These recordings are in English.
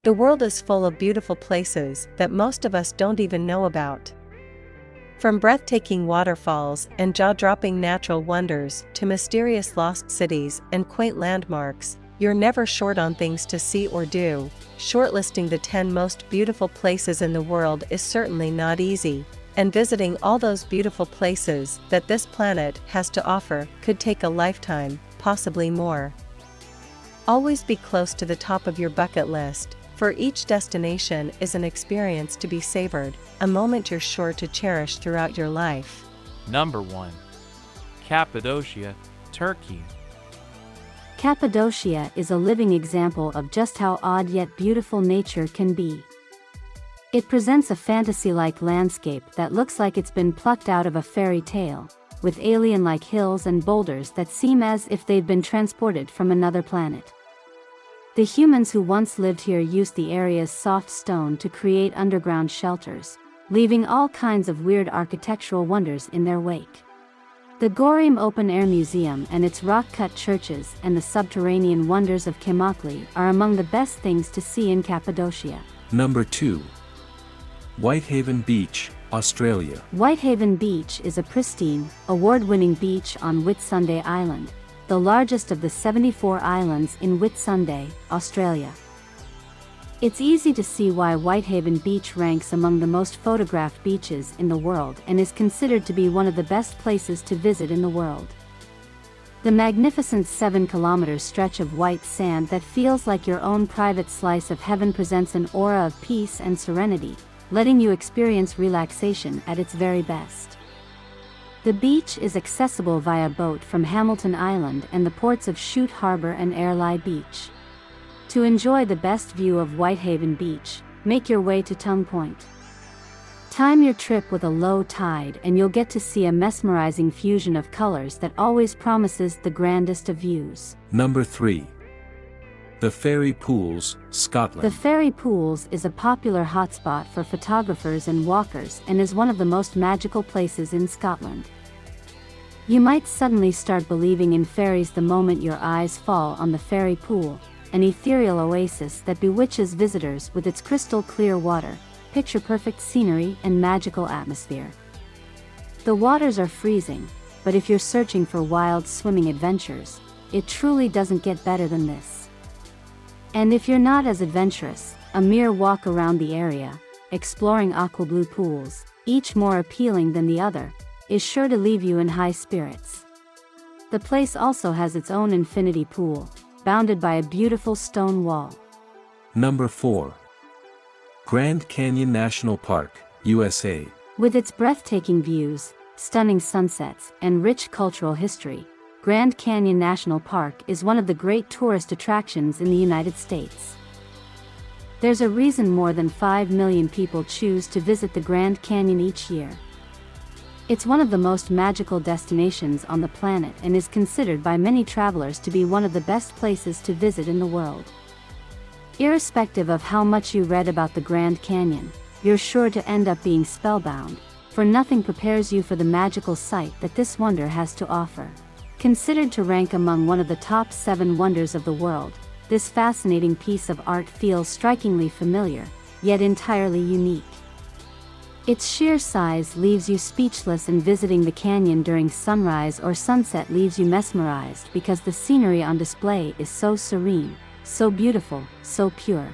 The world is full of beautiful places that most of us don't even know about. From breathtaking waterfalls and jaw-dropping natural wonders to mysterious lost cities and quaint landmarks, you're never short on things to see or do. Shortlisting the 10 most beautiful places in the world is certainly not easy, and visiting all those beautiful places that this planet has to offer could take a lifetime, possibly more. Always be close to the top of your bucket list, for each destination is an experience to be savored, a moment you're sure to cherish throughout your life. Number 1. Cappadocia, Turkey. Cappadocia is a living example of just how odd yet beautiful nature can be. It presents a fantasy-like landscape that looks like it's been plucked out of a fairy tale, with alien-like hills and boulders that seem as if they've been transported from another planet. The humans who once lived here used the area's soft stone to create underground shelters, leaving all kinds of weird architectural wonders in their wake. The Gorim Open Air Museum and its rock-cut churches and the subterranean wonders of Kemakli are among the best things to see in Cappadocia. Number 2. Whitehaven Beach, Australia. Whitehaven Beach is a pristine, award-winning beach on Whitsunday Island, the largest of the 74 islands in Whitsunday, Australia. It's easy to see why Whitehaven Beach ranks among the most photographed beaches in the world and is considered to be one of the best places to visit in the world. The magnificent 7-kilometer stretch of white sand that feels like your own private slice of heaven presents an aura of peace and serenity, letting you experience relaxation at its very best. The beach is accessible via boat from Hamilton Island and the ports of Shute Harbour and Airlie Beach. To enjoy the best view of Whitehaven Beach, make your way to Tongue Point. Time your trip with a low tide and you'll get to see a mesmerizing fusion of colors that always promises the grandest of views. Number 3. The Fairy Pools, Scotland. The Fairy Pools is a popular hotspot for photographers and walkers and is one of the most magical places in Scotland. You might suddenly start believing in fairies the moment your eyes fall on the Fairy Pool, an ethereal oasis that bewitches visitors with its crystal-clear water, picture-perfect scenery and magical atmosphere. The waters are freezing, but if you're searching for wild swimming adventures, it truly doesn't get better than this. And if you're not as adventurous, a mere walk around the area, exploring aquablue pools, each more appealing than the other, is sure to leave you in high spirits. The place also has its own infinity pool, bounded by a beautiful stone wall. Number 4. Grand Canyon National Park, USA. With its breathtaking views, stunning sunsets, and rich cultural history, Grand Canyon National Park is one of the great tourist attractions in the United States. There's a reason more than 5 million people choose to visit the Grand Canyon each year. It's one of the most magical destinations on the planet and is considered by many travelers to be one of the best places to visit in the world. Irrespective of how much you read about the Grand Canyon, you're sure to end up being spellbound, for nothing prepares you for the magical sight that this wonder has to offer. Considered to rank among one of the top 7 wonders of the world, this fascinating piece of art feels strikingly familiar, yet entirely unique. Its sheer size leaves you speechless, and visiting the canyon during sunrise or sunset leaves you mesmerized because the scenery on display is so serene, so beautiful, so pure.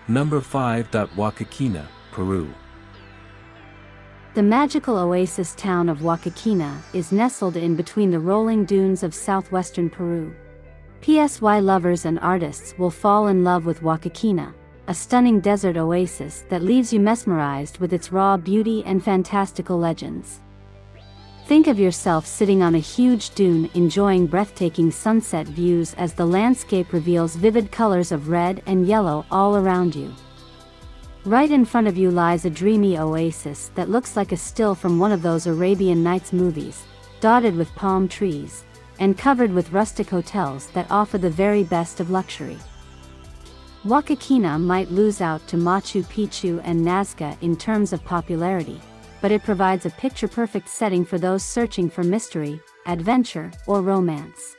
Number 5. Huacachina, Peru. The magical oasis town of Huacachina is nestled in between the rolling dunes of southwestern Peru. PSY lovers and artists will fall in love with Huacachina, a stunning desert oasis that leaves you mesmerized with its raw beauty and fantastical legends. Think of yourself sitting on a huge dune enjoying breathtaking sunset views as the landscape reveals vivid colors of red and yellow all around you. Right in front of you lies a dreamy oasis that looks like a still from one of those Arabian Nights movies, dotted with palm trees, and covered with rustic hotels that offer the very best of luxury. Huacachina might lose out to Machu Picchu and Nazca in terms of popularity, but it provides a picture-perfect setting for those searching for mystery, adventure, or romance.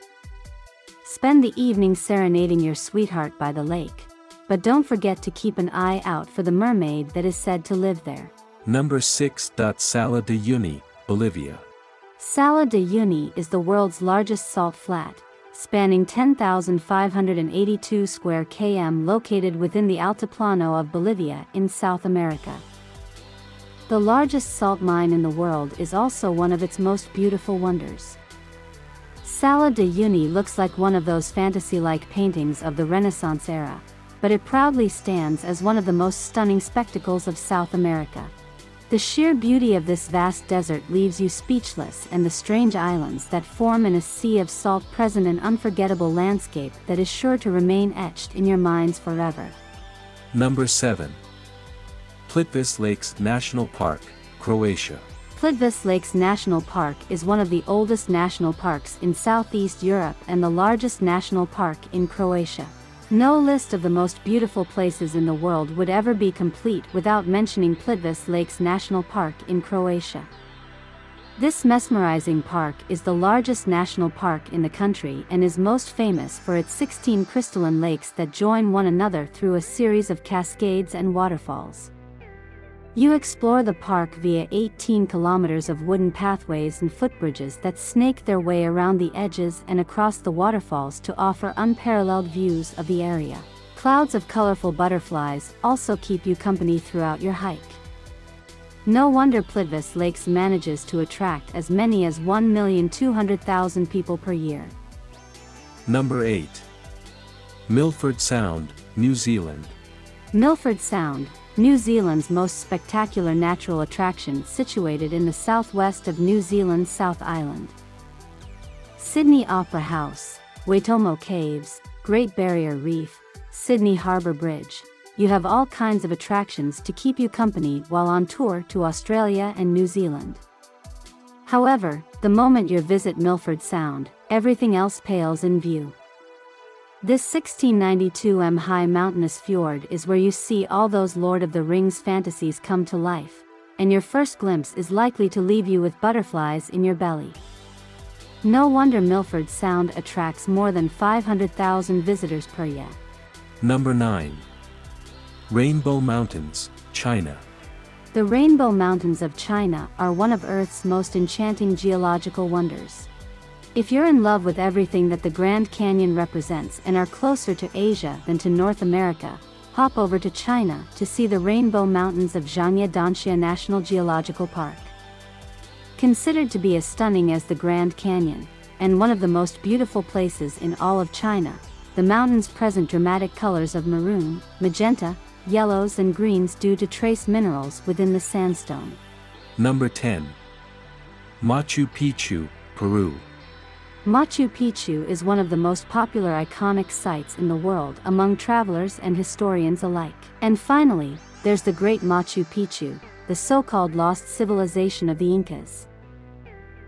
Spend the evening serenading your sweetheart by the lake, but don't forget to keep an eye out for the mermaid that is said to live there. Number 6. Sala de Uyuni, Bolivia. Sala de Uyuni is the world's largest salt flat, spanning 10,582 square km, located within the Altiplano of Bolivia in South America. The largest salt mine in the world is also one of its most beautiful wonders. Sala de Uyuni looks like one of those fantasy-like paintings of the Renaissance era, but it proudly stands as one of the most stunning spectacles of South America. The sheer beauty of this vast desert leaves you speechless, and the strange islands that form in a sea of salt present an unforgettable landscape that is sure to remain etched in your minds forever. Number 7. Plitvice Lakes National Park, Croatia. Plitvice Lakes National Park is one of the oldest national parks in Southeast Europe and the largest national park in Croatia. No list of the most beautiful places in the world would ever be complete without mentioning Plitvice Lakes National Park in Croatia. This mesmerizing park is the largest national park in the country and is most famous for its 16 crystalline lakes that join one another through a series of cascades and waterfalls. You explore the park via 18 kilometers of wooden pathways and footbridges that snake their way around the edges and across the waterfalls to offer unparalleled views of the area. Clouds of colorful butterflies also keep you company throughout your hike. No wonder Plitvice Lakes manages to attract as many as 1,200,000 people per year. Number 8. Milford Sound, New Zealand. Milford Sound, New Zealand's most spectacular natural attraction, situated in the southwest of New Zealand's South Island. Sydney Opera House, Waitomo Caves, Great Barrier Reef, Sydney Harbour Bridge. You have all kinds of attractions to keep you company while on tour to Australia and New Zealand. However, the moment you visit Milford Sound, everything else pales in view. This 1692 m high mountainous fjord is where you see all those Lord of the Rings fantasies come to life, and your first glimpse is likely to leave you with butterflies in your belly. No wonder Milford Sound attracts more than 500,000 visitors per year. Number 9. Rainbow Mountains, China. The Rainbow Mountains of China are one of Earth's most enchanting geological wonders. If you're in love with everything that the Grand Canyon represents and are closer to Asia than to North America, hop over to China to see the Rainbow Mountains of Zhangye Danxia National Geological Park. Considered to be as stunning as the Grand Canyon, and one of the most beautiful places in all of China, the mountains present dramatic colors of maroon, magenta, yellows and greens due to trace minerals within the sandstone. Number 10. Machu Picchu, Peru. Machu Picchu is one of the most popular iconic sites in the world among travelers and historians alike. And finally, there's the Great Machu Picchu, the so-called lost civilization of the Incas.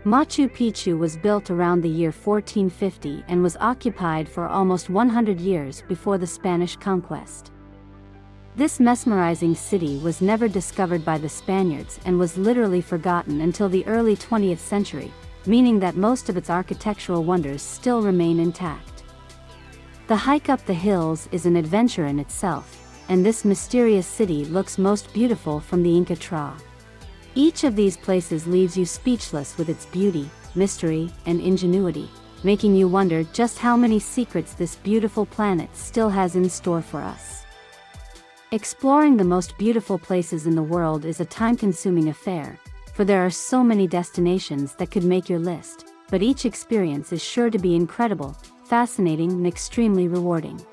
Machu Picchu was built around the year 1450 and was occupied for almost 100 years before the Spanish conquest. This mesmerizing city was never discovered by the Spaniards and was literally forgotten until the early 20th century, meaning that most of its architectural wonders still remain intact. The hike up the hills is an adventure in itself, and this mysterious city looks most beautiful from the Inca Trail. Each of these places leaves you speechless with its beauty, mystery, and ingenuity, making you wonder just how many secrets this beautiful planet still has in store for us. Exploring the most beautiful places in the world is a time-consuming affair, for there are so many destinations that could make your list, but each experience is sure to be incredible, fascinating, and extremely rewarding.